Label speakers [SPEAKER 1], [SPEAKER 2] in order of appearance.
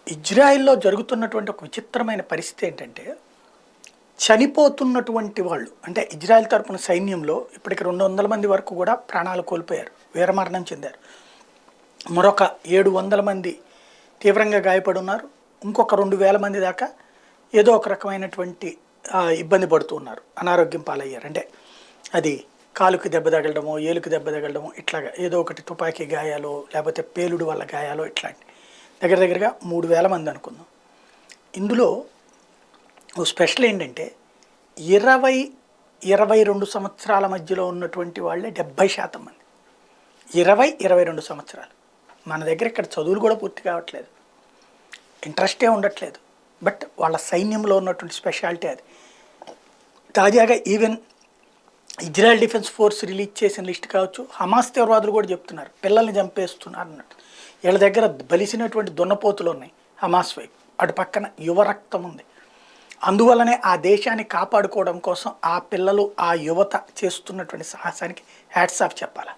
[SPEAKER 1] ఇజ్రాయెల్‌లో జరుగుతున్నటువంటి ఒక విచిత్రమైన పరిస్థితి ఏంటంటే, చనిపోతున్నటువంటి వాళ్ళు అంటే ఇజ్రాయెల్ తరపున సైన్యంలో ఇప్పటికి 200 మంది వరకు కూడా ప్రాణాలు కోల్పోయారు. వీరమరణం చెందారు. మరొక 700 మంది తీవ్రంగా గాయపడున్నారు. ఇంకొక 2000 మంది దాకా ఏదో ఒక రకమైనటువంటి ఇబ్బంది పడుతూ ఉన్నారు. అనారోగ్యం పాలయ్యారు. అంటే అది కాలుకి దెబ్బ తగలడమో, ఏలుకి దెబ్బ తగలడమో ఇట్లాగా ఏదో ఒకటి తుపాకీ గాయాలో, లేకపోతే పేలుడు వల్ల గాయాలో ఇట్లాంటి. దగ్గరగా 3000 మంది అనుకుందాం. ఇందులో ఓ స్పెషల్ ఏంటంటే 20, 22 సంవత్సరాల మధ్యలో ఉన్నటువంటి వాళ్ళే 70% మంది. 20, 22 సంవత్సరాలు. మన దగ్గర ఇక్కడ చదువులు కూడా పూర్తి కావట్లేదు. ఇంట్రెస్టే ఉండట్లేదు. బట్ వాళ్ళ సైన్యంలో ఉన్నటువంటి స్పెషాలిటీ అది. తాజాగా even Israel defence force release చేసిన లిస్ట్ కావచ్చు, హమాస్ తీవ్రవాదులు కూడా చెప్తున్నారు పిల్లల్ని చంపేస్తున్నారు అన్నట్టు. వీళ్ళ దగ్గర బలిసినటువంటి దున్నపోతులు ఉన్నాయి హమాస్ వైపు. అటు పక్కన యువ రక్తం ఉంది. అందువల్లనే ఆ దేశాన్ని కాపాడుకోవడం కోసం ఆ పిల్లలు, ఆ యువత చేస్తున్నటువంటి సాహసానికి హ్యాట్స్ ఆఫ్ చెప్పాలి.